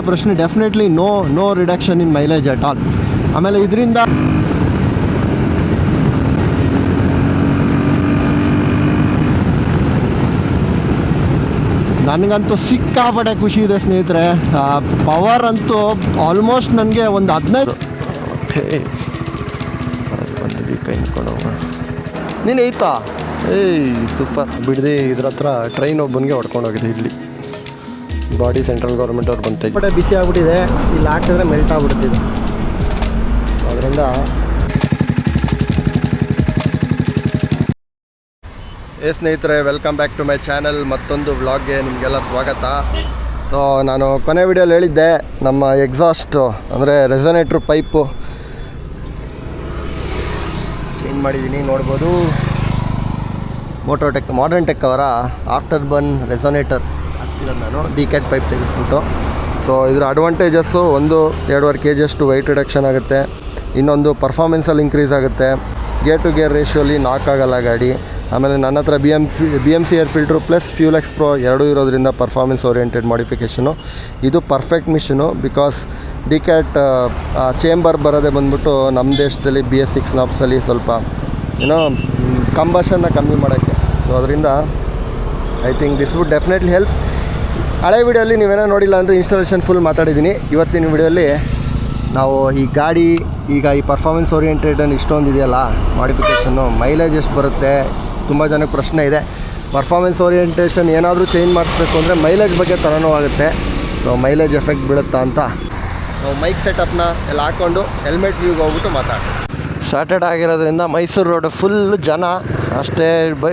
ಪ್ರಶ್ನೆ definitely no reduction in mileage at all. ಆಮೇಲೆ ಇದರಿಂದ ನನಗಂತೂ ಸಿಕ್ಕಾಪಟ್ಟೆ ಖುಷಿ ಇದೆ ಸ್ನೇಹಿತರೆ. ಪವರ್ ಅಂತೂ ಆಲ್ಮೋಸ್ಟ್ ನನಗೆ ಒಂದು 15. ಓಕೆ ಕೈ ನಿಂತ್ಕೊಂಡು ನೀನು ಐತಾ ಸೂಪರ್ ಬಿಡದೆ. ಇದ್ರ ಹತ್ರ ಟ್ರೈನ್ ಒಬ್ಬನಿಗೆ ಹೊಡ್ಕೊಂಡು ಹೋಗಿದೆ. ಇಲ್ಲಿ ಬಾಡಿ ಸೆಂಟ್ರಲ್ ಗೌರ್ಮೆಂಟ್ ಅವ್ರು ಬಂತ ಬಟ್ಟೆ ಬಿಸಿ ಆಗ್ಬಿಟ್ಟಿದೆ. ಇಲ್ಲಿ ಹಾಕಿದ್ರೆ ಮೆಲ್ಟ್ ಆಗ್ಬಿಡ್ತಿದೆ. ಅದರಿಂದ ಸ್ನೇಹಿತರೆ, welcome back to my channel. ಮತ್ತೊಂದು ವ್ಲಾಗ್ಗೆ ನಿಮಗೆಲ್ಲ ಸ್ವಾಗತ. ಸೊ ನಾನು ಕೊನೆ ವಿಡಿಯೋಲಿ ಹೇಳಿದ್ದೆ ನಮ್ಮ ಎಕ್ಸಾಸ್ಟು ಅಂದರೆ ರೆಸೊನೇಟ್ರ್ ಪೈಪು ಚೇಂಜ್ ಮಾಡಿದ್ದೀನಿ. ನೋಡ್ಬೋದು ಮೋಟೋಟೆಕ್ ಮಾಡರ್ನ್ ಟೆಕ್ ಅವರ ಆಫ್ಟರ್ ಬರ್ನ್ ರೆಸೊನೇಟರ್ ಹಾಕ್ಸಿರೋದು ನಾನು ಡಿಕ್ಯಾಟ್ ಪೈಪ್ ತೆಗೆಸ್ಬಿಟ್ಟು. ಸೊ ಇದರ ಅಡ್ವಾಂಟೇಜಸ್ಸು ಒಂದು 2.5 kg ಅಷ್ಟು ವೆಯ್ಟ್ ರಿಡಕ್ಷನ್ ಆಗುತ್ತೆ. ಇನ್ನೊಂದು ಪರ್ಫಾರ್ಮೆನ್ಸಲ್ಲಿ ಇನ್ಕ್ರೀಸ್ ಆಗುತ್ತೆ. ಗೇರ್ ಟು ಗೇರ್ ರೇಷಿಯೋಲಿ ನಾಕ್ ಆಗಲ್ಲ ಗಾಡಿ. ಆಮೇಲೆ ನನ್ನ ಹತ್ರ BMC air filter plus fuel X pro ಎರಡೂ ಇರೋದ್ರಿಂದ ಪರ್ಫಾರ್ಮೆನ್ಸ್ ಓರಿಯೆಂಟೆಡ್ ಮಾಡಿಫಿಕೇಷನು ಇದು ಪರ್ಫೆಕ್ಟ್ ಮಿಷಿನು. ಬಿಕಾಸ್ ಡಿಕ್ಯಾಟ್ ಚೇಂಬರ್ ಬರೋದೇ ಬಂದ್ಬಿಟ್ಟು ನಮ್ಮ ದೇಶದಲ್ಲಿ BS6 ನಾಪ್ಸಲ್ಲಿ ಸ್ವಲ್ಪ ಏನೋ ಕಂಬಷನ್ನ ಕಮ್ಮಿ ಮಾಡೋಕ್ಕೆ. ಸೊ ಅದರಿಂದ I think this would definitely help. ಹಳೆ ವಿಡಿಯೋಲಿ ನೀವೇನೋ ನೋಡಿಲ್ಲ ಅಂದರೆ ಇನ್ಸ್ಟಾಲೇಷನ್ ಫುಲ್ ಮಾತಾಡಿದ್ದೀನಿ. ಇವತ್ತಿನ ವಿಡಿಯೋಲಿ ನಾವು ಈ ಗಾಡಿ ಈಗ ಈ ಪರ್ಫಾರ್ಮೆನ್ಸ್ ಓರಿಯೆಂಟೆಡ್ ಇಷ್ಟೊಂದು ಇದೆಯಲ್ಲ ಮಾಡಿಫಿಕೇಷನ್ನು, ಮೈಲೇಜ್ ಎಷ್ಟು ಬರುತ್ತೆ, ತುಂಬ ಜನಕ್ಕೆ ಪ್ರಶ್ನೆ ಇದೆ. ಪರ್ಫಾರ್ಮೆನ್ಸ್ ಓರಿಯೆಂಟೇಷನ್ ಏನಾದರೂ ಚೇಂಜ್ ಮಾಡಿಸ್ಬೇಕು ಅಂದರೆ ಮೈಲೇಜ್ ಬಗ್ಗೆ ತಲೆನೋವು ಆಗುತ್ತೆ. ಸೊ ಮೈಲೇಜ್ ಎಫೆಕ್ಟ್ ಬೀಳುತ್ತಾ ಅಂತ ನಾವು ಮೈಕ್ ಸೆಟಪ್ನ ಎಲ್ಲ ಹಾಕ್ಕೊಂಡು ಹೆಲ್ಮೆಟ್ ವ್ಯೂಗೆ ಹೋಗ್ಬಿಟ್ಟು ಮಾತಾಡಿ. ಸ್ಟಾರ್ಟೆಡ್ ಆಗಿರೋದ್ರಿಂದ ಮೈಸೂರು ರೋಡ್ ಫುಲ್ ಜನ ಅಷ್ಟೇ.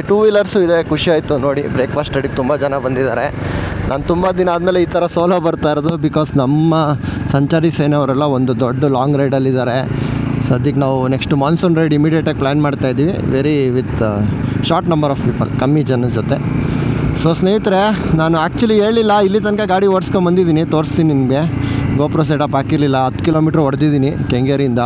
ಟೂ ವೀಲರ್ಸು ಇದೆ. ಖುಷಿ ಆಯಿತು ನೋಡಿ. ಬ್ರೇಕ್ಫಾಸ್ಟ್ ಅಡಿಗೆ ತುಂಬ ಜನ ಬಂದಿದ್ದಾರೆ. ನಾನು ತುಂಬ ದಿನ ಆದಮೇಲೆ ಈ ಥರ ಸೋಲೋ ಬರ್ತಾ ಇರೋದು. ಬಿಕಾಸ್ ನಮ್ಮ ಸಂಚಾರಿ ಸೇನೆಯವರೆಲ್ಲ ಒಂದು ದೊಡ್ಡ ಲಾಂಗ್ ರೈಡಲ್ಲಿದ್ದಾರೆ. ಸದ್ಯಕ್ಕೆ ನಾವು ನೆಕ್ಸ್ಟ್ ಮಾನ್ಸೂನ್ ರೈಡ್ ಇಮಿಡಿಯೇಟಾಗಿ ಪ್ಲ್ಯಾನ್ ಮಾಡ್ತಾಯಿದ್ದೀವಿ. With short number of people, ಕಮ್ಮಿ ಜನದ ಜೊತೆ. ಸೊ ಸ್ನೇಹಿತರೆ, ನಾನು ಆ್ಯಕ್ಚುಲಿ ಹೇಳಿಲ್ಲ, ಇಲ್ಲಿ ತನಕ ಗಾಡಿ ಓಡಿಸ್ಕೊಂಬಂದಿದ್ದೀನಿ. ತೋರಿಸ್ತೀನಿ ನಿಮಗೆ. ಗೋಪ್ರೋ ಸೆಟಪ್ ಹಾಕಿರಲಿಲ್ಲ. 10 ಕಿಲೋಮೀಟ್ರ್ ಹೊಡೆದಿದ್ದೀನಿ ಕೆಂಗೇರಿಯಿಂದ.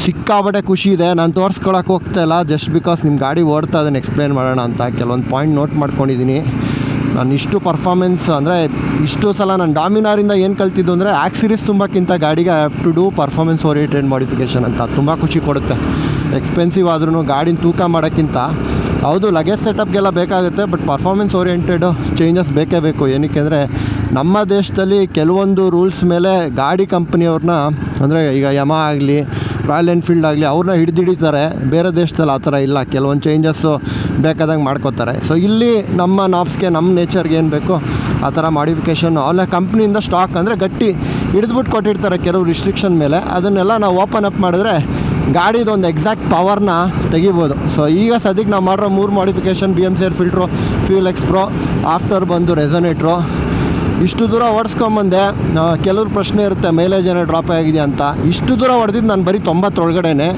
ಸಿಕ್ಕಾಬಟ್ಟೆ ಖುಷಿ ಇದೆ. ನಾನು ತೋರಿಸ್ಕೊಳಕ್ಕೆ ಹೋಗ್ತಾಯಿಲ್ಲ, ಜಸ್ಟ್ ಬಿಕಾಸ್ ನಿಮ್ಮ ಗಾಡಿ ಓಡ್ತಾ ಅದನ್ನು ಎಕ್ಸ್ಪ್ಲೇನ್ ಮಾಡೋಣ ಅಂತ ಕೆಲವೊಂದು ಪಾಯಿಂಟ್ ನೋಟ್ ಮಾಡ್ಕೊಂಡಿದ್ದೀನಿ. ನಾನು ಇಷ್ಟು ಪರ್ಫಾರ್ಮೆನ್ಸ್ ಅಂದರೆ ಇಷ್ಟು ಸಲ ನಾನು ಡಾಮಿನಾರಿಂದ ಏನು ಕಲ್ತಿದ್ದು ಅಂದರೆ ಆಕ್ಸಿರೀಸ್ ತುಂಬಕ್ಕಿಂತ ಗಾಡಿಗೆ I have to do performance oriented modification ಅಂತ. ತುಂಬ ಖುಷಿ ಕೊಡುತ್ತೆ. ಎಕ್ಸ್ಪೆನ್ಸಿವ್ ಆದ್ರೂ ಗಾಡಿನ ತೂಕ ಮಾಡೋಕ್ಕಿಂತ ಹೌದು ಲಗೇಜ್ ಸೆಟಪ್ಗೆಲ್ಲ ಬೇಕಾಗುತ್ತೆ. ಬಟ್ ಪರ್ಫಾರ್ಮೆನ್ಸ್ ಓರಿಯೆಂಟೆಡು ಚೇಂಜಸ್ ಬೇಕೇ ಬೇಕು. ಏನಕ್ಕೆ ಅಂದರೆ ನಮ್ಮ ದೇಶದಲ್ಲಿ ಕೆಲವೊಂದು ರೂಲ್ಸ್ ಮೇಲೆ ಗಾಡಿ ಕಂಪ್ನಿಯವ್ರನ್ನ ಅಂದರೆ ಈಗ ಯಮಾ ಆಗಲಿ ರಾಯಲ್ ಎನ್ಫೀಲ್ಡ್ ಆಗಲಿ ಅವ್ರನ್ನ ಹಿಡಿದಿಡಿತಾರೆ. ಬೇರೆ ದೇಶದಲ್ಲಿ ಆ ಥರ ಇಲ್ಲ. ಕೆಲವೊಂದು ಚೇಂಜಸ್ಸು ಬೇಕಾದಂಗೆ ಮಾಡ್ಕೋತಾರೆ. ಸೊ ಇಲ್ಲಿ ನಮ್ಮ ನಾಪ್ಸ್ಗೆ ನಮ್ಮ ನೇಚರ್ಗೆ ಏನು ಬೇಕೋ ಆ ಥರ ಮಾಡಿಫಿಕೇಷನ್ ಅಲ್ಲ ಕಂಪ್ನಿಯಿಂದ ಸ್ಟಾಕ್ ಅಂದರೆ ಗಟ್ಟಿ ಹಿಡಿದ್ಬಿಟ್ಟು ಕೊಟ್ಟಿರ್ತಾರೆ ಕೆಲವು ರಿಸ್ಟ್ರಿಕ್ಷನ್ ಮೇಲೆ. ಅದನ್ನೆಲ್ಲ ನಾವು ಓಪನ್ ಅಪ್ ಮಾಡಿದ್ರೆ ಗಾಡಿದೊಂದು ಎಕ್ಸಾಕ್ಟ್ ಪವರ್ನ ತೆಗಿಬೋದು. ಸೊ ಈಗ ಸದ್ಯಕ್ಕೆ ನಾವು ಮಾಡಿರೋ 3 modification BMC air filter, fuel X pro, after ಬಂದು ರೆಸೊನೇಟ್ರು. ಇಷ್ಟು ದೂರ ಓಡಿಸ್ಕೊಂಬಂದೆ. ಕೆಲವ್ರ ಪ್ರಶ್ನೆ ಇರುತ್ತೆ ಮೈಲೇಜ್ ಏನೋ ಡ್ರಾಪ್ ಆಗಿದೆ ಅಂತ. ಇಷ್ಟು ದೂರ ಹೊಡೆದಿದ್ದು ನಾನು ಬರೀ 90 ಒಳಗಡೆನೆ.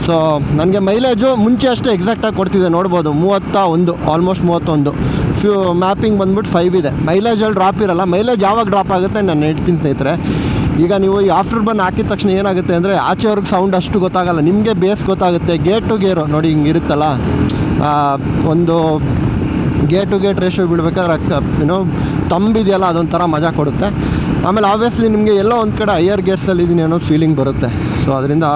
ಸೊ ನನಗೆ ಮೈಲೇಜು ಮುಂಚೆ ಅಷ್ಟೇ ಎಕ್ಸಾಕ್ಟಾಗಿ ಕೊಡ್ತಿದ್ದೆ. ನೋಡ್ಬೋದು 31, ಆಲ್ಮೋಸ್ಟ್ 31. ಮ್ಯಾಪಿಂಗ್ ಬಂದ್ಬಿಟ್ಟು 5 ಇದೆ. ಮೈಲೇಜಲ್ಲಿ ಡ್ರಾಪ್ ಇರೋಲ್ಲ. ಮೈಲೇಜ್ ಯಾವಾಗ ಡ್ರಾಪ್ ಆಗುತ್ತೆ ನಾನು ಹೇಳ್ತೀನಿ ಸ್ನೇಹಿತರೆ. ಈಗ ನೀವು ಈ ಆಫ್ಟರ್ ಬರ್ನ್ ಹಾಕಿದ ತಕ್ಷಣ ಏನಾಗುತ್ತೆ ಅಂದರೆ ಆಚೆವ್ರಿಗೆ ಸೌಂಡ್ ಅಷ್ಟು ಗೊತ್ತಾಗಲ್ಲ. ನಿಮಗೆ ಬೇಸ್ ಗೊತ್ತಾಗುತ್ತೆ. ಗೇರ್ ಟು ಗೇರು ನೋಡಿ ಹಿಂಗಿರುತ್ತಲ್ಲ, ಒಂದು ಗೇರ್ ಟು ಗೇಟ್ ರೇಷಿಯೋ ಬಿಡಬೇಕಾದ್ರೆ ಏನೋ ತಂಬಿದೆಯಲ್ಲ ಅದೊಂಥರ ಮಜಾ ಕೊಡುತ್ತೆ. ಆಮೇಲೆ ಆಬ್ವಿಯಸ್ಲಿ ನಿಮಗೆ ಎಲ್ಲೋ ಒಂದು ಕಡೆ ಹೈಯರ್ ಗೇರ್ಸಲ್ಲಿ ಇದ್ದೀನಿ ಅನ್ನೋ ಫೀಲಿಂಗ್ ಬರುತ್ತೆ. ಸೊ ಅದರಿಂದ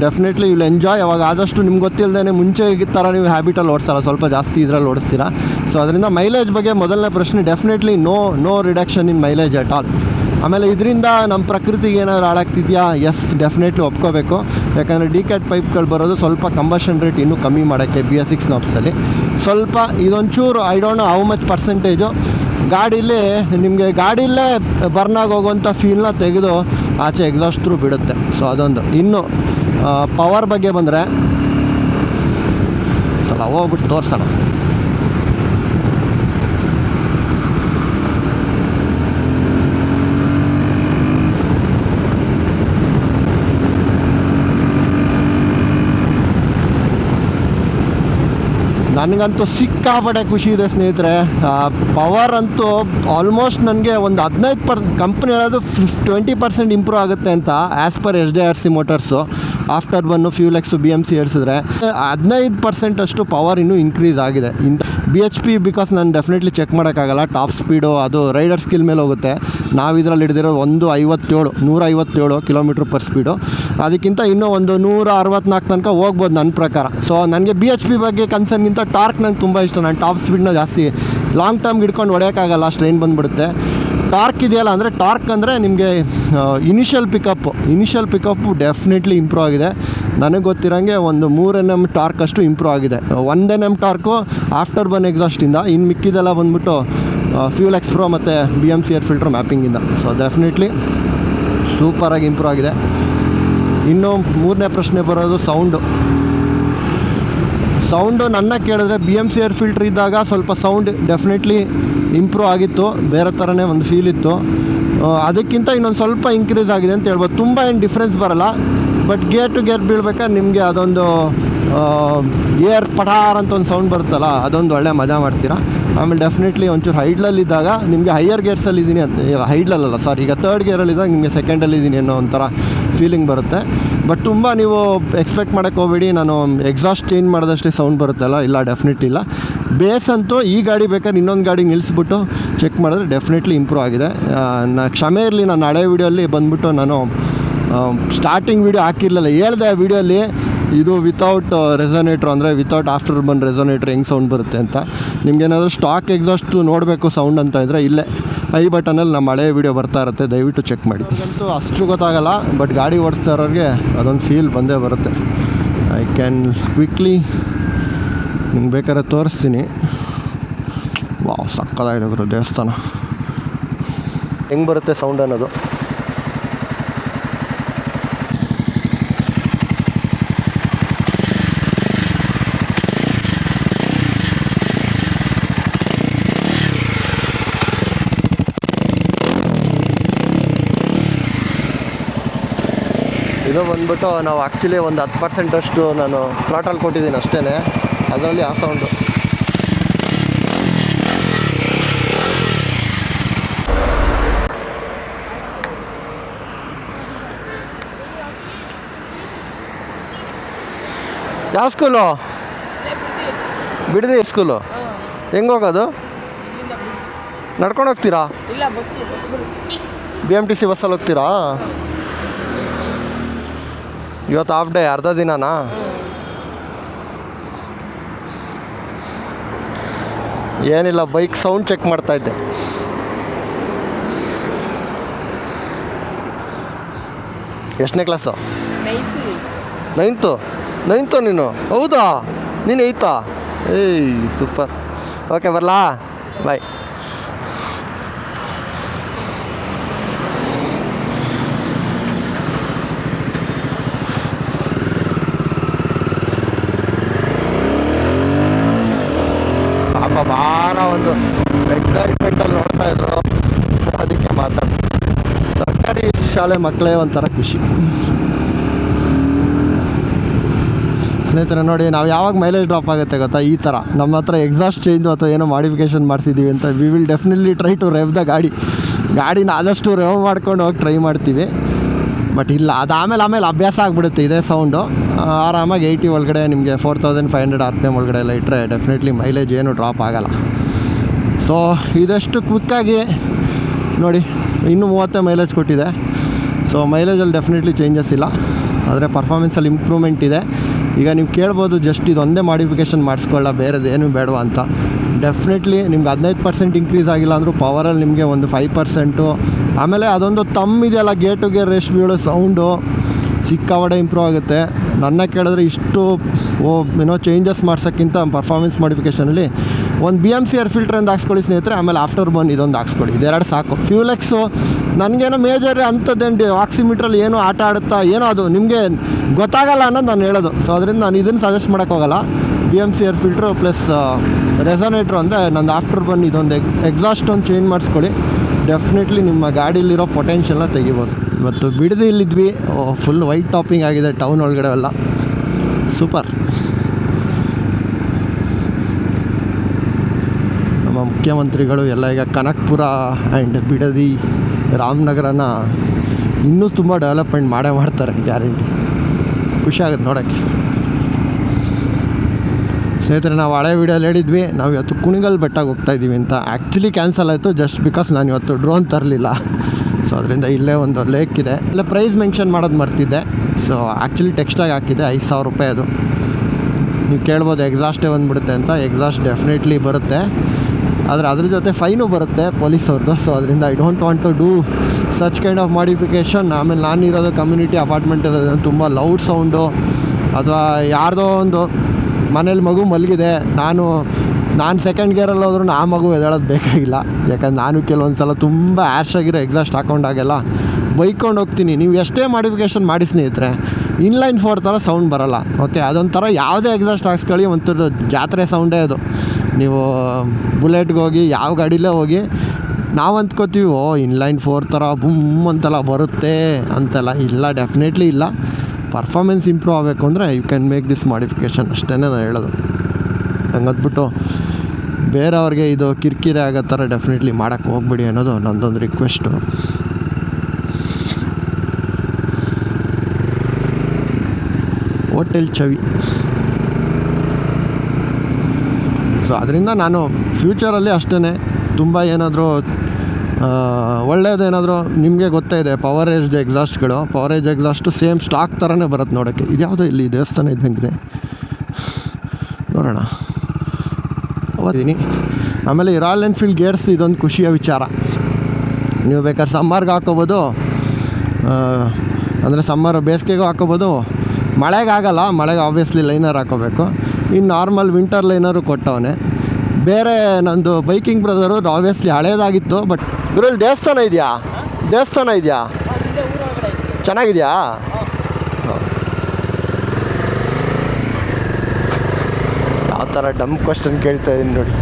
ಡೆಫಿನೆಟ್ಲಿ ವಿಲ್ ಎಂಜಾಯ್. ಅವಾಗ ಆದಷ್ಟು ನಿಮ್ಗೆ ಗೊತ್ತಿಲ್ಲದೇ ಮುಂಚೆ ಥರ ನೀವು ಹ್ಯಾಬಿಟಲ್ಲಿ ಓಡಿಸಲ್ಲ, ಸ್ವಲ್ಪ ಜಾಸ್ತಿ ಇದರಲ್ಲಿ ಓಡಿಸ್ತೀರಾ. ಸೊ ಅದರಿಂದ ಮೈಲೇಜ್ ಬಗ್ಗೆ ಮೊದಲನೇ ಪ್ರಶ್ನೆ definitely no reduction in mileage at all. ಆಮೇಲೆ ಇದರಿಂದ ನಮ್ಮ ಪ್ರಕೃತಿಗೆ ಏನಾದರೂ ಹಾಳಾಗ್ತಿದೆಯಾ? S, definitely ಒಪ್ಕೋಬೇಕು. ಯಾಕಂದರೆ ಡಿಕ್ಯಾಟ್ ಪೈಪ್ಗಳು ಬರೋದು ಸ್ವಲ್ಪ ಕಂಬಷನ್ ರೇಟ್ ಇನ್ನೂ ಕಮ್ಮಿ ಮಾಡೋಕ್ಕೆ BS6 ನಾಪ್ಸಲ್ಲಿ ಸ್ವಲ್ಪ ಇದೊಂಚೂರು I don't know how much percentage ಗಾಡೀಲಿ ನಿಮಗೆ ಗಾಡಿಯಲ್ಲೇ ಬರ್ನಾಗಿ ಹೋಗುವಂಥ ಫೀಲ್ನ ತೆಗೆದು ಆಚೆ ಎಕ್ಸಾಸ್ಟ್ ಥ್ರೂ ಬಿಡುತ್ತೆ. ಸೊ ಅದೊಂದು. ಇನ್ನು ಪವರ್ ಬಗ್ಗೆ ಬಂದರೆ ಸಲ ಹೋಗ್ಬಿಟ್ಟು ತೋರಿಸೋಣ. ನನಗಂತೂ ಸಿಕ್ಕಾಪಟ್ಟೆ ಖುಷಿ ಇದೆ ಸ್ನೇಹಿತರೆ. ಪವರ್ ಅಂತೂ ಆಲ್ಮೋಸ್ಟ್ ನನಗೆ ಒಂದು 15% ಕಂಪ್ನಿ ಹೇಳೋದು 20% ಇಂಪ್ರೂವ್ ಆಗುತ್ತೆ ಅಂತ as per SDRC motors. After bun fuel x BMC ಏರಿಸಿದ್ರೆ 15% ಅಷ್ಟು ಪವರ್ ಇನ್ನೂ ಇನ್ಕ್ರೀಸ್ ಆಗಿದೆ. BHP ಬಿಕಾಸ್ ನಾನು ಡೆಫಿನೆಟ್ಲಿ ಚೆಕ್ ಮಾಡೋಕ್ಕಾಗಲ್ಲ, ಟಾಪ್ ಸ್ಪೀಡು ಅದು ರೈಡರ್ ಸ್ಕಿಲ್ ಮೇಲೆ ಹೋಗುತ್ತೆ. ನಾವು ಇದರಲ್ಲಿ ಹಿಡಿದಿರೋ 157 ಕಿಲೋಮೀಟ್ರ್ ಪರ್ ಸ್ಪೀಡು, ಅದಕ್ಕಿಂತ ಇನ್ನೂ ಒಂದು 164 ತನಕ ಹೋಗ್ಬೋದು ನನ್ನ ಪ್ರಕಾರ. ಸೊ ನನಗೆ BHP ಬಗ್ಗೆ ಕನ್ಸರ್ನ್ಗಿಂತ ಟಾರ್ಕ್ ನಂಗೆ ತುಂಬ ಇಷ್ಟ. ನಾನು ಟಾಪ್ ಸ್ಪೀಡ್ನ ಜಾಸ್ತಿ ಲಾಂಗ್ ಟರ್ಮ್ ಹಿಡ್ಕೊಂಡು ಹೊಡೆಯೋಕ್ಕಾಗಲ್ಲ, ಸ್ಟ್ರೈನ್ ಬಂದುಬಿಡುತ್ತೆ. ಟಾರ್ಕ್ ಇದೆಯಲ್ಲ, ಅಂದರೆ ಟಾರ್ಕ್ ಅಂದರೆ ನಿಮಗೆ ಇನಿಷಿಯಲ್ ಪಿಕಪ್ಪು ಡೆಫಿನೆಟ್ಲಿ ಇಂಪ್ರೂವ್ ಆಗಿದೆ. ನನಗೆ ಗೊತ್ತಿರೋಂಗೆ ಒಂದು 3 Nm ಟಾರ್ಕ್ ಅಷ್ಟು ಇಂಪ್ರೂವ್ ಆಗಿದೆ. 1 Nm ಟಾರ್ಕು ಆಫ್ಟರ್ ಬನ್ ಎಕ್ಸಾಸ್ಟಿಂದ, ಇನ್ನು ಮಿಕ್ಕಿದೆಲ್ಲ ಬಂದ್ಬಿಟ್ಟು ಫ್ಯೂಲ್ ಎಕ್ಸ್ ಪ್ರೋ ಮತ್ತು BMC ಏರ್ ಫಿಲ್ಟ್ರ್ ಮ್ಯಾಪಿಂಗಿಂದ. ಸೊ ಡೆಫಿನೆಟ್ಲಿ ಸೂಪರಾಗಿ ಇಂಪ್ರೂವ್ ಆಗಿದೆ. ಇನ್ನು 3ನೇ ಪ್ರಶ್ನೆ ಬರೋದು ಸೌಂಡು ನನ್ನ ಕೇಳಿದ್ರೆ BMC ಏರ್ ಫಿಲ್ಟ್ರ್ ಇದ್ದಾಗ ಸ್ವಲ್ಪ ಸೌಂಡ್ ಡೆಫಿನೆಟ್ಲಿ ಇಂಪ್ರೂವ್ ಆಗಿತ್ತು, ಬೇರೆ ಥರನೇ ಒಂದು ಫೀಲ್ ಇತ್ತು. ಅದಕ್ಕಿಂತ ಇನ್ನೊಂದು ಸ್ವಲ್ಪ ಇನ್ಕ್ರೀಸ್ ಆಗಿದೆ ಅಂತ ಹೇಳ್ಬೋದು. ತುಂಬ ಏನು ಡಿಫ್ರೆನ್ಸ್ ಬರೋಲ್ಲ, ಬಟ್ ಗೇರ್ ಟು ಗೇರ್ ಬೀಳ್ಬೇಕಾದ್ರೆ ನಿಮಗೆ ಅದೊಂದು ಏರ್ ಪಟಾರ್ ಅಂತ ಒಂದು ಸೌಂಡ್ ಬರುತ್ತಲ್ಲ, ಅದೊಂದು ಒಳ್ಳೆ ಮಜಾ ಮಾಡ್ತೀರಾ. ಆಮೇಲೆ ಡೆಫಿನೆಟ್ಲಿ ಒಂಚೂರು ಹೈಡ್ಲಲ್ಲಿದ್ದಾಗ ನಿಮಗೆ ಹೈಯರ್ ಗೇರ್ಸಲ್ಲಿದ್ದೀನಿ ಅಂತ, ಹೈಡ್ಲಲ್ಲ ಸಾರಿ, ಈಗ 3rd ಗೇರಲ್ಲಿದ್ದಾಗ ನಿಮಗೆ 2ndಲ್ಲಿದ್ದೀನಿ ಅನ್ನೋ ಒಂಥರ ಫೀಲಿಂಗ್ ಬರುತ್ತೆ. ಬಟ್ ತುಂಬ ನೀವು ಎಕ್ಸ್ಪೆಕ್ಟ್ ಮಾಡೋಕ್ಕೆ ಹೋಗಬೇಡಿ, ನಾನು ಎಕ್ಸಾಸ್ಟ್ ಚೇಂಜ್ ಮಾಡಿದಷ್ಟೇ ಸೌಂಡ್ ಬರುತ್ತಲ್ಲ, ಇಲ್ಲ ಡೆಫಿನೆಟ್ಲಿ ಇಲ್ಲ. ಬೇಸ್ ಅಂತೂ ಈ ಗಾಡಿ ಬೇಕಾದ್ರೆ ಇನ್ನೊಂದು ಗಾಡಿ ನಿಲ್ಲಿಸ್ಬಿಟ್ಟು ಚೆಕ್ ಮಾಡಿದ್ರೆ ಡೆಫಿನೆಟ್ಲಿ ಇಂಪ್ರೂವ್ ಆಗಿದೆ. ಕ್ಷಮೆ ಇರಲಿ, ನಾನು ಹಳೆ ವೀಡಿಯೋಲ್ಲಿ ಬಂದುಬಿಟ್ಟು ನಾನು ಸ್ಟಾರ್ಟಿಂಗ್ ವೀಡಿಯೋ ಹಾಕಿರಲಿಲ್ಲ, ಹೇಳ್ದೆ ಆ ವೀಡಿಯೋಲ್ಲಿ ಇದು ವಿತೌಟ್ ರೆಸೊನೇಟ್ರ್, ಅಂದರೆ ವಿತೌಟ್ ಆಫ್ಟರ್ ಬನ್ ರೆಸೊನೇಟ್ರ್ ಹೆಂಗೆ ಸೌಂಡ್ ಬರುತ್ತೆ ಅಂತ. ನಿಮ್ಗೇನಾದರೂ ಸ್ಟಾಕ್ ಎಕ್ಸಾಸ್ಟು ನೋಡಬೇಕು ಸೌಂಡ್ ಅಂತ ಇದ್ದರೆ ಇಲ್ಲೇ ಐ ಬಟನಲ್ಲಿ ನಮ್ಮ ಹಳೆ ವೀಡಿಯೋ ಬರ್ತಾ ಇರುತ್ತೆ, ದಯವಿಟ್ಟು ಚೆಕ್ ಮಾಡಿ. ಅಂತೂ ಅಷ್ಟು ಗೊತ್ತಾಗಲ್ಲ, ಬಟ್ ಗಾಡಿ ಓಡಿಸ್ತಾ ಇರೋರಿಗೆ ಅದೊಂದು ಫೀಲ್ ಬಂದೇ ಬರುತ್ತೆ. ಐ ಕ್ಯಾನ್ ಕ್ವಿಕ್ಲಿ ನಿಮ್ಗೆ ಬೇಕಾದ್ರೆ ತೋರಿಸ್ತೀನಿ. ವಾವ್, ಸಕ್ಕತ್ತಾಗಿದೆ ಗುರು ದೇವಸ್ಥಾನ. ಹೆಂಗೆ ಬರುತ್ತೆ ಸೌಂಡ್ ಅನ್ನೋದು. ಇದು ಬಂದ್ಬಿಟ್ಟು ನಾವು ಆ್ಯಕ್ಚುಲಿ ಒಂದು 10% ಅಷ್ಟು ನಾನು ಥ್ರಾಟಲ್ ಕೊಟ್ಟಿದ್ದೀನಿ ಅಷ್ಟೇ, ಅದರಲ್ಲಿ ಆ ಸೌಂಡು. ಯಾವ ಸ್ಕೂಲು? ಬಿಡದಿ ಸ್ಕೂಲು. ಹೆಂಗೆ ಹೋಗೋದು? ನಡ್ಕೊಂಡು ಹೋಗ್ತೀರಾ? BMTC ಬಸ್ಸಲ್ಲಿ ಹೋಗ್ತೀರಾ? ಇವತ್ತು ಹಾಫ್ ಡೇ, ಅರ್ಧ ದಿನನಾ? ಏನಿಲ್ಲ, ಬೈಕ್ ಸೌಂಡ್ ಚೆಕ್ ಮಾಡ್ತಾಯಿದ್ದೆ. ಎಷ್ಟನೇ ಕ್ಲಾಸು? 9th ನೀನು? ಹೌದಾ, ನೀನು 8th? ಏಯ್ ಸೂಪರ್. ಓಕೆ, ಬರಲಾ? ಬಾಯ್. ಭಾಳ ಒಂದು ಎಕ್ಸೈಟ್ಮೆಂಟಲ್ಲಿ ನೋಡ್ತಾ ಇದ್ರು, ಅದಕ್ಕೆ ಮಾತಾಡ್ತೀನಿ. ಸರ್ಕಾರಿ ಶಾಲೆ ಮಕ್ಕಳೇ ಒಂಥರ ಖುಷಿ. ಸ್ನೇಹಿತರೆ ನೋಡಿ, ನಾವು ಯಾವಾಗ ಮೈಲೇಜ್ ಡ್ರಾಪ್ ಆಗುತ್ತೆ ಗೊತ್ತಾ, ಈ ಥರ ನಮ್ಮ ಹತ್ರ ಎಕ್ಸಾಸ್ಟ್ ಚೇಂಜು ಅಥವಾ ಏನೋ ಮಾಡಿಫಿಕೇಷನ್ ಮಾಡಿಸಿದ್ದೀವಿ ಅಂತ we will definitely try to rev the ಗಾಡಿನ ಆದಷ್ಟು ರೆವ್ ಮಾಡ್ಕೊಂಡು ಹೋಗಿ ಟ್ರೈ ಮಾಡ್ತೀವಿ. ಬಟ್ ಇಲ್ಲ, ಅದು ಆಮೇಲೆ ಅಭ್ಯಾಸ ಆಗಿಬಿಡುತ್ತೆ ಇದೇ ಸೌಂಡು. ಆರಾಮಾಗಿ 80 ಒಳಗಡೆ ನಿಮಗೆ 4500 RPM ಒಳಗಡೆ ಎಲ್ಲ ಇಟ್ಟರೆ ಡೆಫಿನೆಟ್ಲಿ ಮೈಲೇಜ್ ಏನು ಡ್ರಾಪ್ ಆಗೋಲ್ಲ. ಸೊ ಇದಷ್ಟು ಕ್ವಿಕ್ಕಾಗಿ ನೋಡಿ, ಇನ್ನೂ 30 ಮೈಲೇಜ್ ಕೊಟ್ಟಿದೆ. ಸೊ ಮೈಲೇಜಲ್ಲಿ ಡೆಫಿನೆಟ್ಲಿ ಚೇಂಜಸ್ ಇಲ್ಲ, ಆದರೆ ಪರ್ಫಾರ್ಮೆನ್ಸಲ್ಲಿ ಇಂಪ್ರೂವ್ಮೆಂಟ್ ಇದೆ. ಈಗ ನೀವು ಕೇಳ್ಬೋದು, ಜಸ್ಟ್ ಇದೊಂದೇ ಮಾಡಿಫಿಕೇಷನ್ ಮಾಡಿಸ್ಕೊಳ್ಳ, ಬೇರೆದು ಏನೂ ಬೇಡವಾ ಅಂತ. ಡೆಫಿನೆಟ್ಲಿ ನಿಮ್ಗೆ 15% ಇನ್ಕ್ರೀಸ್ ಆಗಿಲ್ಲ ಅಂದರೂ ಪವರಲ್ಲಿ ನಿಮಗೆ ಒಂದು 5%. ಆಮೇಲೆ ಅದೊಂದು ಇದೆಯಲ್ಲ, ಗೇರ್ ಟು ಗೇರ್ ರೇಷ್ ಬೀಳೋ ಸೌಂಡು ಸಿಕ್ಕಾಪಟ್ಟೆ ಇಂಪ್ರೂವ್ ಆಗುತ್ತೆ. ನನ್ನ ಕೇಳಿದ್ರೆ ಇಷ್ಟು ಏನೋ ಚೇಂಜಸ್ ಮಾಡ್ಸೋಕ್ಕಿಂತ ಪರ್ಫಾರ್ಮೆನ್ಸ್ ಮಾಡಿಫಿಕೇಷನಲ್ಲಿ ಒಂದು BMC ಏರ್ ಫಿಲ್ಟ್ರ್ ಒಂದು ಹಾಕ್ಸ್ಕೊಳ್ಳಿ ಸ್ನೇಹಿತರೆ, ಆಮೇಲೆ ಆಫ್ಟರ್ ಬನ್ ಇದೊಂದು ಹಾಕ್ಸ್ಕೊಳ್ಳಿ, ಇದೆರಡು ಸಾಕು. ಫ್ಯೂಲ್ ಎಕ್ಸು ನನಗೇನೋ ಮೇಜರ್ ಅಂಥದ್ದೇನು ಆಕ್ಸಿಮೀಟ್ರಲ್ಲಿ ಏನೋ ಆಟ ಆಡುತ್ತಾ ಏನೋ ಅದು ನಿಮಗೆ ಗೊತ್ತಾಗಲ್ಲ ಅನ್ನೋದು ನಾನು ಹೇಳೋದು. ಸೊ ಅದರಿಂದ ನಾನು ಇದನ್ನು ಸಜೆಸ್ಟ್ ಮಾಡೋಕ್ಕೋಗಲ್ಲ. BMC air filter plus resonator, ಅಂದರೆ ನಂದು ಆಫ್ಟರ್ ಬನ್ ಇದೊಂದು ಎಕ್ಸಾಸ್ಟ್ ಒಂದು ಚೇಂಜ್ ಮಾಡಿಸ್ಕೊಳ್ಳಿ, ಡೆಫಿನೆಟ್ಲಿ ನಿಮ್ಮ ಗಾಡೀಲಿರೋ ಪೊಟೆನ್ಷಿಯಲ್ನ ತೆಗಿಬೋದು. ಇವತ್ತು ಬಿಡದಿ ಇಲ್ಲಿದ್ವಿ, ಫುಲ್ ವೈಟ್ ಟಾಪಿಂಗ್ ಆಗಿದೆ ಟೌನ್ ಒಳಗಡೆ ಎಲ್ಲ, ಸೂಪರ್. ನಮ್ಮ ಮುಖ್ಯಮಂತ್ರಿಗಳು ಎಲ್ಲ ಈಗ ಕನಕಪುರ ಆ್ಯಂಡ್ ಬಿಡದಿ ರಾಮನಗರನ ಇನ್ನೂ ತುಂಬ ಡೆವಲಪ್ಮೆಂಟ್ ಮಾಡೇ ಮಾಡ್ತಾರೆ ಗ್ಯಾರಂಟಿ. ಖುಷಿ ಆಗುತ್ತೆ ನೋಡೋಕ್ಕೆ. ಸ್ನೇಹಿತರೆ, ನಾವು ಹಳೆ ವೀಡಿಯೋಲಿ ಹೇಳಿದ್ವಿ ನಾವು ಇವತ್ತು ಕುಣಿಗಲ್ ಬೆಟ್ಟಕ್ಕೆ ಹೋಗ್ತಾಯಿದ್ದೀವಿ ಅಂತ. ಆ್ಯಕ್ಚುಲಿ ಕ್ಯಾನ್ಸಲ್ ಆಯಿತು ಜಸ್ಟ್ ಬಿಕಾಸ್ ನಾನು ಇವತ್ತು ಡ್ರೋನ್ ತರಲಿಲ್ಲ. ಸೊ ಅದರಿಂದ ಇಲ್ಲೇ ಒಂದು ಲೇಕ್ ಇದೆ. ಇಲ್ಲೇ ಪ್ರೈಸ್ ಮೆನ್ಷನ್ ಮಾಡೋದು ಮರ್ತಿದ್ದೆ. ಸೊ ಆ್ಯಕ್ಚುಲಿ ಟೆಕ್ಸ್ಟಾಗಿ ಹಾಕಿದ್ದೆ 5,000 ರೂಪಾಯಿ. ಅದು ನೀವು ಕೇಳ್ಬೋದು ಎಕ್ಸಾಸ್ಟೇ ಬಂದುಬಿಡುತ್ತೆ ಅಂತ. ಎಕ್ಸಾಸ್ಟ್ ಡೆಫಿನೆಟ್ಲಿ ಬರುತ್ತೆ, ಆದರೆ ಅದ್ರ ಜೊತೆ ಫೈನು ಬರುತ್ತೆ ಪೊಲೀಸವ್ರದ್ದು. ಸೊ ಅದರಿಂದ I don't want to do such kind of modification. ಆಮೇಲೆ ನಾನಿರೋದು ಕಮ್ಯುನಿಟಿ ಅಪಾರ್ಟ್ಮೆಂಟ್ ಇರೋದು ತುಂಬ ಲೌಡ್ ಸೌಂಡು, ಅಥವಾ ಯಾರ್ದೋ ಒಂದು ಮನೇಲಿ ಮಗು ಮಲಗಿದೆ, ನಾನು ಸೆಕೆಂಡ್ ಗೇರಲ್ಲಿ ಹೋದ್ರೂ ಆ ಮಗು ಎದ್ದೇಳೋದು ಬೇಕಾಗಿಲ್ಲ. ಯಾಕಂದ್ರೆ ನಾನು ಕೆಲವೊಂದು ಸಲ ತುಂಬ ಆ್ಯಶ್ ಆಗಿರೋ ಎಕ್ಸಾಸ್ಟ್ ಹಾಕೊಂಡಾಗೆಲ್ಲ ಬೈಕೊಂಡು ಹೋಗ್ತೀನಿ. ನೀವು ಎಷ್ಟೇ ಮಾಡಿಫಿಕೇಷನ್ ಮಾಡಿ ಸ್ನೇಹಿತರೆ, ಇನ್ಲೈನ್ 4 ಥರ ಸೌಂಡ್ ಬರೋಲ್ಲ. ಓಕೆ, ಅದೊಂಥರ ಯಾವುದೇ ಎಕ್ಸಾಸ್ಟ್ ಹಾಕ್ಸ್ಕೊಳ್ಳಿ ಒಂಥರ ಜಾತ್ರೆ ಸೌಂಡೇ ಅದು. ನೀವು ಬುಲೆಟ್ಗೆ ಹೋಗಿ ಯಾವ ಗಾಡಿಲೇ ಹೋಗಿ ನಾವು ಅಂದ್ಕೋತೀವಿ ಇನ್ಲೈನ್ 4 ಥರ ಬುಮ್ ಅಂತೆಲ್ಲ ಬರುತ್ತೆ ಅಂತೆಲ್ಲ. ಇಲ್ಲ, ಡೆಫಿನೆಟ್ಲಿ ಇಲ್ಲ. ಪರ್ಫಾಮೆನ್ಸ್ ಇಂಪ್ರೂವ್ ಆಗಬೇಕು ಅಂದರೆ you can make this modification, ಅಷ್ಟೇ ನಾನು ಹೇಳೋದು. ಹಂಗಂದ್ಬಿಟ್ಟು ಬೇರೆಯವ್ರಿಗೆ ಇದು ಕಿರಿಕಿರಿ ಆಗೋ ಥರ ಡೆಫಿನೆಟ್ಲಿ ಮಾಡೋಕ್ಕೆ ಹೋಗ್ಬಿಡಿ ಅನ್ನೋದು ನನ್ನದೊಂದು ರಿಕ್ವೆಸ್ಟು. ಹೋಟೆಲ್ ಚವಿ. ಸೊ ಅದರಿಂದ ನಾನು ಫ್ಯೂಚರಲ್ಲಿ ಅಷ್ಟೇ ತುಂಬ ಏನಾದರೂ ಒಳ್ಳೆಯದೇನಾದರೂ ನಿಮಗೆ ಗೊತ್ತೇ ಇದೆ, ಪವರ್ ಏಜ್ಡ್ ಎಕ್ಸಾಸ್ಟ್ಗಳು. Power age exhaust same stock ಥರನೇ ಬರುತ್ತೆ ನೋಡೋಕ್ಕೆ. ಇದ್ಯಾವುದೋ ಇಲ್ಲಿ ದೇವಸ್ಥಾನ ಇದ್ದಂಗಿದೆ, ನೋಡೋಣ. ಓದಿನಿ. ಆಮೇಲೆ ಈ ರಾಯಲ್ ಎನ್ಫೀಲ್ಡ್ ಗೇರ್ಸ್ ಇದೊಂದು ಖುಷಿಯ ವಿಚಾರ. ನೀವು ಬೇಕಾದ್ರೆ ಸಮ್ಮರ್ಗೆ ಹಾಕೋಬೋದು, ಅಂದರೆ ಬೇಸಿಗೆಗೂ ಹಾಕೋಬೋದು. ಮಳೆಗಾಗಲ್ಲ, ಮಳೆಗೆ ಆಬ್ವಿಯಸ್ಲಿ ಲೈನರ್ ಹಾಕೋಬೇಕು. ಇನ್ನು ನಾರ್ಮಲ್ ವಿಂಟರ್ ಲೈನರು ಕೊಟ್ಟವನೇ. ಬೇರೆ ನಂದು ಬೈಕಿಂಗ್ ಬ್ರದರು ಆಬ್ವಿಯಸ್ಲಿ ಹಳೇದಾಗಿತ್ತು. ಬಟ್ ಇದರಲ್ಲಿ ದೇವಸ್ಥಾನ ಇದೆಯಾ ಚೆನ್ನಾಗಿದೆಯಾ? ಯಾವ ಥರ ಡಮ್ ಕ್ವಶನ್ ಕೇಳ್ತಾ ಇದ್ದೀನಿ ನೋಡಿ.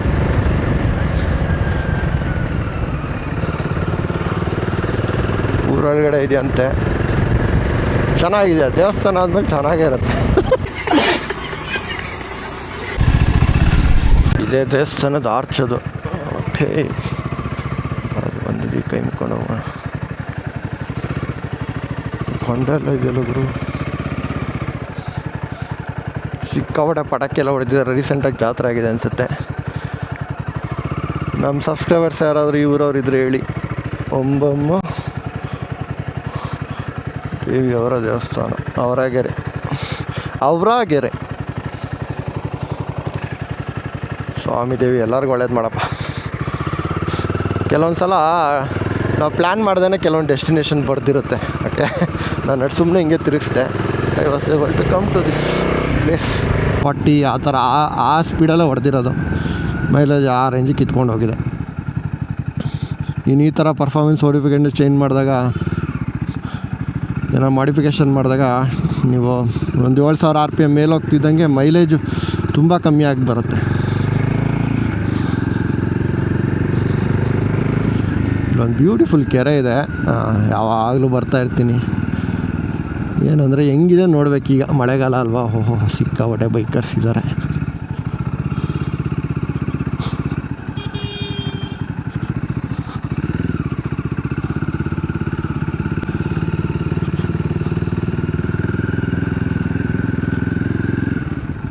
ಊರೊಳಗಡೆ ಇದೆಯಂತೆ, ಚೆನ್ನಾಗಿದೆ ದೇವಸ್ಥಾನ ಆದಮೇಲೆ ಚೆನ್ನಾಗೇ ಇರುತ್ತೆ. ಇದೇ ದೇವಸ್ಥಾನದ ಆರ್ಚದು. ಓಕೆ, ಅದು ಬಂದಿದ್ದೀವಿ ಕೈ ಮುಕ್ಕೊಂಡು ಹೋಗೋಣ. ಕೊಂಡೆ ಎಲ್ಲ ಇದೆಯಲ್ಲ ಗುರು, ಸಿಕ್ಕಾಪಟ್ಟೆ ಪಟಾಕಿ ಎಲ್ಲ ಹೊಡೆದಿದ್ದಾರೆ. ರೀಸೆಂಟಾಗಿ ಜಾತ್ರೆ ಆಗಿದೆ ಅನಿಸುತ್ತೆ. ನಮ್ಮ ಸಬ್ಸ್ಕ್ರೈಬರ್ಸ್ ಯಾರಾದರೂ ಇವರವ್ರು ಇದ್ರೆ ಹೇಳಿ. ಒಂಬಮ್ಮ ದೇವಿಯವರ ದೇವಸ್ಥಾನ, ಅವರಾಗೆರೆ ಸ್ವಾಮಿ ದೇವಿ ಎಲ್ಲರಿಗೂ ಒಳ್ಳೇದು ಮಾಡಪ್ಪ. ಕೆಲವೊಂದು ಸಲ ನಾವು ಪ್ಲ್ಯಾನ್ ಮಾಡ್ದೇ ಕೆಲವೊಂದು ಡೆಸ್ಟಿನೇಷನ್ ಬರ್ದಿರುತ್ತೆ. ಓಕೆ, ನಾನು ಸುಮ್ಮನೆ ಹಿಂಗೆ ತಿರುಗಿಸ್ದೆ. I was able to come to this place. 40 ಆ ಥರ ಆ ಸ್ಪೀಡಲ್ಲೇ ಹೊಡೆದಿರೋದು. ಮೈಲೇಜ್ ಆ ರೇಂಜಿಗೆ ಕಿತ್ಕೊಂಡು ಹೋಗಿದೆ. ಇನ್ನು ಈ ಥರ ಪರ್ಫಾರ್ಮೆನ್ಸ್ ಮಾಡಿಫಿಕೇಷನ್ ಚೇಂಜ್ ಮಾಡಿದಾಗ, ಏನೋ ಮಾಡಿಫಿಕೇಷನ್ ಮಾಡಿದಾಗ ನೀವು ಒಂದು 7,000 RPM ಮೇಲೆ ಹೋಗ್ತಿದ್ದಂಗೆ ಮೈಲೇಜು ತುಂಬ ಕಮ್ಮಿ ಆಗಿ ಬರುತ್ತೆ. ಇಲ್ಲೊಂದು ಬ್ಯೂಟಿಫುಲ್ ಕೆರೆ ಇದೆ, ಯಾವಾಗಲೂ ಬರ್ತಾಯಿರ್ತೀನಿ. ಏನಂದರೆ ಹೆಂಗಿದೆ ನೋಡ್ಬೇಕೀಗ, ಮಳೆಗಾಲ ಅಲ್ವಾ. ಓಹೋ, ಸಿಕ್ಕಾಪಟ್ಟೆ ಬೈಕರ್ಸ್ ಇದ್ದಾರೆ.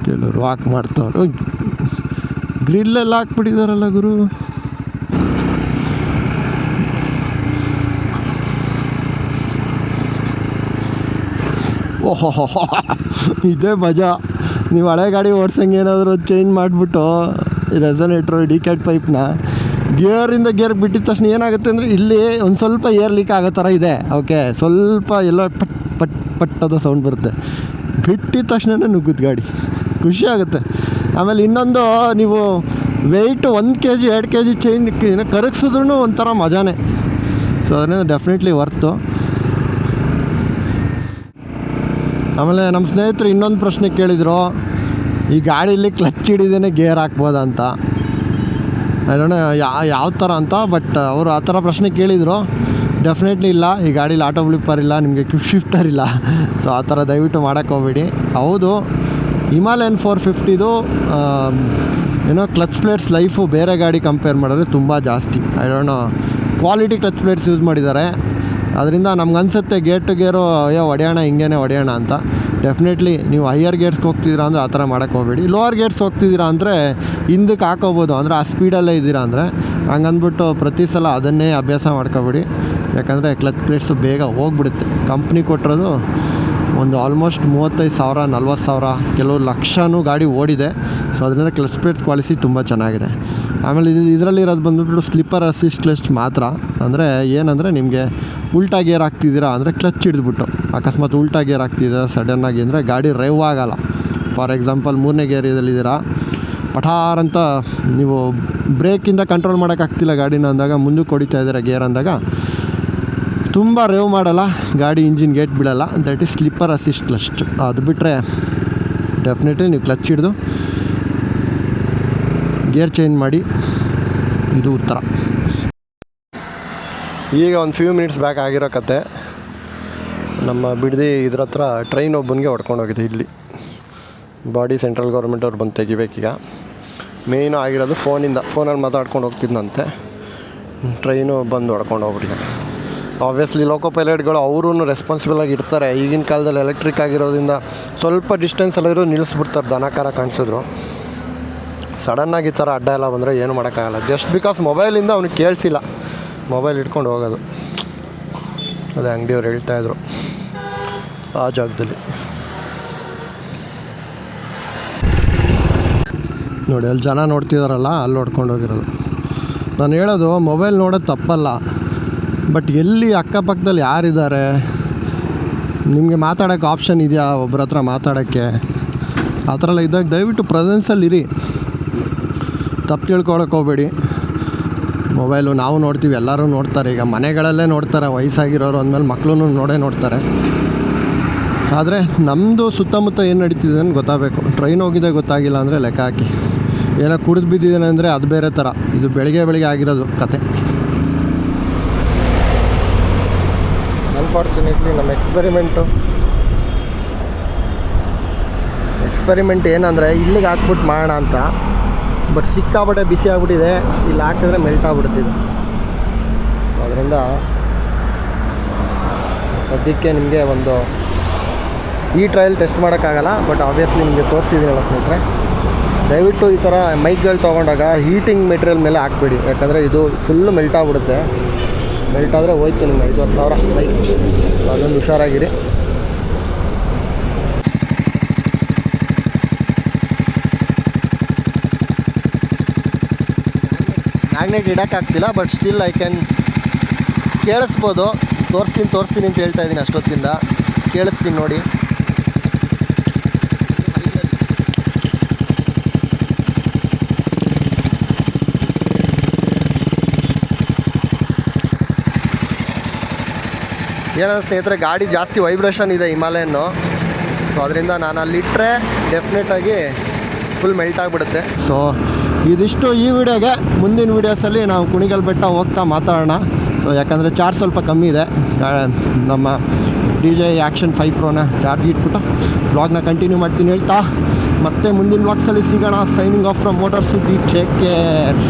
ಕೆಲವರು ವಾಕ್ ಮಾಡ್ತಾವ್ರು. ಗ್ರಿಲ್ಲೆಲ್ಲ ಹಾಕ್ಬಿಟ್ಟಿದಾರಲ್ಲ ಗುರು. ಓಹೋ, ಇದೇ ಮಜಾ. ನೀವು ಹಳೆ ಗಾಡಿ ಓಡ್ಸಂಗೆ ಏನಾದರೂ ಚೇಂಜ್ ಮಾಡಿಬಿಟ್ಟು ರೆಸೊನೇಟ್ರು ಡಿಕ್ಯಾಟ್ ಪೈಪ್ನ ಗೇರಿಂದ ಗೇರ್ ಬಿಟ್ಟಿದ ತಕ್ಷಣ ಏನಾಗುತ್ತೆ ಅಂದರೆ ಇಲ್ಲಿ ಒಂದು ಸ್ವಲ್ಪ ಏರ್ ಲೀಕ್ ಆಗೋ ಥರ ಇದೆ. ಓಕೆ, ಸ್ವಲ್ಪ ಎಲ್ಲೋ ಪಟ್ ಪಟ್ ಪಟ್ಟದ ಸೌಂಡ್ ಬರುತ್ತೆ. ಬಿಟ್ಟಿದ ತಕ್ಷಣ ನುಗ್ಗುತ್ತೆ ಗಾಡಿ, ಖುಷಿ ಆಗುತ್ತೆ. ಆಮೇಲೆ ಇನ್ನೊಂದು, ನೀವು ವೆಯ್ಟು 1 kg 2 kg ಚೇಂಜ್ ಕರಗಿಸಿದ್ರೂ ಒಂಥರ ಮಜಾನೇ. ಸೊ ಅದರಿಂದ ಡೆಫಿನೆಟ್ಲಿ ವರ್ತು. ಆಮೇಲೆ ನಮ್ಮ ಸ್ನೇಹಿತರು ಇನ್ನೊಂದು ಪ್ರಶ್ನೆ ಕೇಳಿದರು, ಈ ಗಾಡೀಲಿ ಕ್ಲಚ್ ಹಿಡಿದೇ ಗೇರ್ ಹಾಕ್ಬೋದಾ ಅಂತ. ಅದನ್ನ ಯಾವ ಥರ ಅಂತ. ಬಟ್ ಅವರು ಆ ಥರ ಪ್ರಶ್ನೆ ಕೇಳಿದರು. ಡೆಫಿನೆಟ್ಲಿ ಇಲ್ಲ, ಈ ಗಾಡೀಲಿ ಆಟೋ ಬ್ಲಿಪ್ಪರ್ ಇಲ್ಲ, ನಿಮಗೆ ಕ್ವಿಕ್ ಶಿಫ್ಟರ್ ಇಲ್ಲ. ಸೊ ಆ ಥರ ದಯವಿಟ್ಟು ಮಾಡೋಕ್ಕೆ ಹೋಗ್ಬೇಡಿ. ಹೌದು, ಹಿಮಾಲಯನ್ 450ದು ಏನೋ ಕ್ಲಚ್ ಪ್ಲೇಟ್ಸ್ ಲೈಫು ಬೇರೆ ಗಾಡಿ ಕಂಪೇರ್ ಮಾಡಿದ್ರೆ ತುಂಬ ಜಾಸ್ತಿ. I don't no, quality clutch plates use ಮಾಡಿದ್ದಾರೆ. ಅದರಿಂದ ನಮ್ಗೆ ಅನಿಸುತ್ತೆ ಗೇರ್ ಟು ಗೇರು ಅಯ್ಯೋ ಹೊಡೆಯೋಣ, ಹಿಂಗೇ ಹೊಡೆಯೋಣ ಅಂತ. ಡೆಫಿನೆಟ್ಲಿ ನೀವು ಹೈಯರ್ ಗೇರ್ಸ್ಗೆ ಹೋಗ್ತಿದ್ದೀರಾ ಅಂದರೆ ಆ ಥರ ಮಾಡೋಕ್ಕೆ ಹೋಗಬೇಡಿ. ಲೋವರ್ ಗೇರ್ಸ್ ಹೋಗ್ತಿದ್ದೀರಾ ಅಂದರೆ ಹಿಂದಕ್ಕೆ ಹಾಕೋಬೋದು, ಅಂದರೆ ಆ ಸ್ಪೀಡಲ್ಲೇ ಇದ್ದೀರಾ ಅಂದರೆ. ಹಂಗಂದ್ಬಿಟ್ಟು ಪ್ರತಿ ಸಲ ಅದನ್ನೇ ಅಭ್ಯಾಸ ಮಾಡ್ಕೋಬೇಡಿ, ಯಾಕಂದರೆ ಕ್ಲಚ್ ಪ್ಲೇಟ್ಸು ಬೇಗ ಹೋಗ್ಬಿಡುತ್ತೆ. ಕಂಪ್ನಿ ಕೊಟ್ಟಿರೋದು ಒಂದು ಆಲ್ಮೋಸ್ಟ್ 35,000 40,000 ಕೆಲವು ಲಕ್ಷನೂ ಗಾಡಿ ಓಡಿದೆ. ಸೊ ಅದರಿಂದ ಕ್ಲಚ್ ಪ್ಲೇಟ್ ಕ್ವಾಲಿಟಿ ತುಂಬ ಚೆನ್ನಾಗಿದೆ. ಆಮೇಲೆ ಇದರಲ್ಲಿರೋದು ಬಂದುಬಿಟ್ಟು ಸ್ಲಿಪ್ಪರ್ ಅಸಿಸ್ಟ್ ಕ್ಲಚ್ ಮಾತ್ರ. ಅಂದರೆ ಏನಂದರೆ ನಿಮಗೆ ಉಲ್ಟಾ ಗೇರ್ ಹಾಕ್ತಿದ್ದೀರಾ ಅಂದರೆ ಕ್ಲಚ್ ಹಿಡಿದ್ಬಿಟ್ಟು ಅಕಸ್ಮಾತ್ ಉಲ್ಟಾ ಗೇರ್ ಹಾಕ್ತಿದ್ದೀರಾ ಸಡನ್ನಾಗಿ ಅಂದರೆ ಗಾಡಿ ರೇವ್ ಆಗಲ್ಲ. ಫಾರ್ ಎಕ್ಸಾಂಪಲ್ 3ನೇ ಗೇರಿಯಲ್ಲಿದ್ದೀರಾ, ಪಠಾರ್ ಅಂತ ನೀವು ಬ್ರೇಕಿಂದ ಕಂಟ್ರೋಲ್ ಮಾಡೋಕ್ಕಾಗ್ತಿಲ್ಲ ಗಾಡಿನ ಅಂದಾಗ, ಮುಂದಕ್ಕೆ ಹೊಡಿತಾ ಇದ್ದೀರಾ ಗೇರ್ ಅಂದಾಗ ತುಂಬ ರೇವ್ ಮಾಡಲ್ಲ ಗಾಡಿ, ಇಂಜಿನ್ ಗೇಟ್ ಬಿಡಲ್ಲ. That is slipper assist clutch. ಅದು ಬಿಟ್ಟರೆ ಡೆಫಿನೆಟ್ಲಿ ನೀವು ಕ್ಲಚ್ ಹಿಡಿದು ಗೇರ್ ಚೇಂಜ್ ಮಾಡಿ, ಇದು ಉತ್ತರ. ಈಗ ಒಂದು ಫ್ಯೂ ಮಿನಿಟ್ಸ್ ಬ್ಯಾಕ್ ಆಗಿರೋ ಕತೆ, ನಮ್ಮ ಬಿಡದಿ ಇದ್ರ ಹತ್ರ ಟ್ರೈನ್ ಒಬ್ಬನಿಗೆ ಹೊಡ್ಕೊಂಡು ಹೋಗಿದೆ. ಇಲ್ಲಿ ಬಾಡಿ ಸೆಂಟ್ರಲ್ ಗೌರ್ಮೆಂಟ್ ಅವ್ರು ಬಂದು ತೆಗಿಬೇಕೀಗ. ಮೇಯ್ನು ಆಗಿರೋದು ಫೋನಲ್ಲಿ ಮಾತಾಡ್ಕೊಂಡು ಹೋಗ್ತಿದ್ದಂತೆ, ಟ್ರೈನು ಬಂದು ಹೊಡ್ಕೊಂಡು ಹೋಗ್ಬಿಟ್ಟಿದೆ. ಆಬ್ವಿಯಸ್ಲಿ ಲೋಕೋ ಪೈಲಟ್ಗಳು ಅವರೂ ರೆಸ್ಪಾನ್ಸಿಬಲಾಗಿ ಇರ್ತಾರೆ. ಈಗಿನ ಕಾಲದಲ್ಲಿ ಎಲೆಕ್ಟ್ರಿಕ್ ಆಗಿರೋದ್ರಿಂದ ಸ್ವಲ್ಪ ಡಿಸ್ಟೆನ್ಸಲ್ಲಿರೋ ನಿಲ್ಲಿಸ್ಬಿಡ್ತಾರೆ, ದನಕಾರ ಕಾಣಿಸಿದ್ರು. ಸಡನ್ನಾಗಿ ಈ ಥರ ಅಡ್ಡ ಎಲ್ಲ ಬಂದರೆ ಏನು ಮಾಡೋಕ್ಕಾಗಲ್ಲ. ಜಸ್ಟ್ ಬಿಕಾಸ್ ಮೊಬೈಲಿಂದ ಅವ್ನಿಗೆ ಕೇಳಿಸಿಲ್ಲ, ಮೊಬೈಲ್ ಇಟ್ಕೊಂಡು ಹೋಗೋದು. ಅದೇ ಅಂಗಡಿಯವ್ರು ಹೇಳ್ತಾಯಿದ್ರು ಆ ಜಾಗದಲ್ಲಿ. ನೋಡಿ ಅಲ್ಲಿ ಜನ ನೋಡ್ತಿದಾರಲ್ಲ, ಅಲ್ಲಿ ಹೊಡ್ಕೊಂಡು ಹೋಗಿರೋದು. ನಾನು ಹೇಳೋದು ಮೊಬೈಲ್ ನೋಡೋದು ತಪ್ಪಲ್ಲ, ಬಟ್ ಎಲ್ಲಿ ಅಕ್ಕಪಕ್ಕದಲ್ಲಿ ಯಾರಿದ್ದಾರೆ, ನಿಮಗೆ ಮಾತಾಡೋಕ್ಕೆ ಆಪ್ಷನ್ ಇದೆಯಾ ಒಬ್ಬರ ಹತ್ರ ಮಾತಾಡೋಕ್ಕೆ, ಆ ಥರ ಎಲ್ಲ ಇದ್ದಾಗ ದಯವಿಟ್ಟು ಪ್ರೆಸೆನ್ಸಲ್ಲಿರಿ. ತಪ್ಪು ಕೇಳ್ಕೊಳಕ್ಕೆ ಹೋಗಬೇಡಿ. ಮೊಬೈಲು ನಾವು ನೋಡ್ತೀವಿ, ಎಲ್ಲರೂ ನೋಡ್ತಾರೆ. ಈಗ ಮನೆಗಳಲ್ಲೇ ನೋಡ್ತಾರೆ, ವಯಸ್ಸಾಗಿರೋರು ಅಂದಮೇಲೆ ಮಕ್ಕಳು ನೋಡ್ತಾರೆ. ಆದರೆ ನಮ್ಮದು ಸುತ್ತಮುತ್ತ ಏನು ನಡೀತಿದೆ ಅಂತ ಗೊತ್ತಾಗಬೇಕು. ಟ್ರೈನ್ ಹೋಗಿದೆ ಗೊತ್ತಾಗಿಲ್ಲ ಅಂದರೆ ಲೆಕ್ಕ ಹಾಕಿ. ಏನೋ ಕುಡಿದು ಬಿದ್ದಿದ್ದೇನೆ ಅಂದರೆ ಅದು ಬೇರೆ ಥರ. ಇದು ಬೆಳಿಗ್ಗೆ ಆಗಿರೋದು ಕತೆ. ಅನ್ಫಾರ್ಚುನೇಟ್ಲಿ ನಮ್ಮ ಎಕ್ಸ್ಪೆರಿಮೆಂಟ್ ಏನಂದರೆ ಇಲ್ಲಿಗೆ ಹಾಕ್ಬಿಟ್ಟು ಮಾಡೋಣ ಅಂತ, ಬಟ್ ಸಿಕ್ಕಾಬಟ್ಟೆ ಬಿಸಿ ಆಗ್ಬಿಟ್ಟಿದೆ. ಇಲ್ಲಿ ಹಾಕಿದ್ರೆ ಮೆಲ್ಟ್ ಆಗ್ಬಿಡ್ತಿದೆ. ಸೊ ಅದರಿಂದ ಸದ್ಯಕ್ಕೆ ನಿಮಗೆ ಒಂದು ಈ ಟ್ರಯಲ್ ಟೆಸ್ಟ್ ಮಾಡೋಕ್ಕಾಗಲ್ಲ, ಬಟ್ ಆಬ್ವಿಯಸ್ಲಿ ನಿಮಗೆ ತೋರಿಸಿದ್ದೀನಲ್ಲ ಸ್ನೇಹಿತರೆ. ದಯವಿಟ್ಟು ಈ ಥರ ಮೈಕ್ಗಳು ತೊಗೊಂಡಾಗ ಹೀಟಿಂಗ್ ಮೆಟೀರಿಯಲ್ ಮೇಲೆ ಹಾಕ್ಬೇಡಿ, ಯಾಕಂದರೆ ಇದು ಫುಲ್ಲು ಮೆಲ್ಟ್ ಆಗ್ಬಿಡುತ್ತೆ. ಮೆಲ್ಟ್ ಆದರೆ ಹೋಯ್ತು ನಿಮ್ಗೆ 5,500 ಬೈಕ್. ಅದೊಂದು ಹುಷಾರಾಗಿರಿ. ಮ್ಯಾಗ್ನೆಟ್ ಇಡೋಕ್ಕಾಗ್ತಿಲ್ಲ, ಬಟ್ ಸ್ಟಿಲ್ ಐ ಕ್ಯಾನ್ ಕೇಳಿಸ್ಬೋದು. ತೋರಿಸ್ತೀನಿ ಅಂತ ಹೇಳ್ತಾ ಇದ್ದೀನಿ ಅಷ್ಟೊತ್ತಿಂದ. ಕೇಳಿಸ್ತೀನಿ ನೋಡಿ. ಏನಂದ್ರೆ ಸ್ನೇಹಿತರೆ, ಗಾಡಿ ಜಾಸ್ತಿ ವೈಬ್ರೇಷನ್ ಇದೆ ಹಿಮಾಲಯನ್ನು. ಸೊ ಅದರಿಂದ ನಾನು ಅಲ್ಲಿಟ್ಟರೆ ಡೆಫಿನೆಟಾಗಿ ಫುಲ್ ಮೆಲ್ಟ್ ಆಗಿಬಿಡುತ್ತೆ. ಸೊ ಇದಿಷ್ಟು ಈ ವಿಡಿಯೋಗೆ. ಮುಂದಿನ ವೀಡಿಯೋಸಲ್ಲಿ ನಾವು ಕುಣಿಗಲ್ ಬೆಟ್ಟ ಹೋಗ್ತಾ ಮಾತಾಡೋಣ. ಸೊ ಯಾಕಂದರೆ ಚಾರ್ಜ್ ಸ್ವಲ್ಪ ಕಮ್ಮಿ ಇದೆ. ನಮ್ಮ DJI Action 5 Proನ ಚಾರ್ಜ್ ಇಟ್ಬಿಟ್ಟು ಬ್ಲಾಗ್ನ ಕಂಟಿನ್ಯೂ ಮಾಡ್ತೀನಿ ಹೇಳ್ತಾ, ಮತ್ತೆ ಮುಂದಿನ ಬ್ಲಾಗ್ಸಲ್ಲಿ ಸಿಗೋಣ. ಸೈನಿಂಗ್ ಆಫ್ ಫ್ರಮ್ ಮೋಟರ್ ಸುದ್ದಿ. Take care.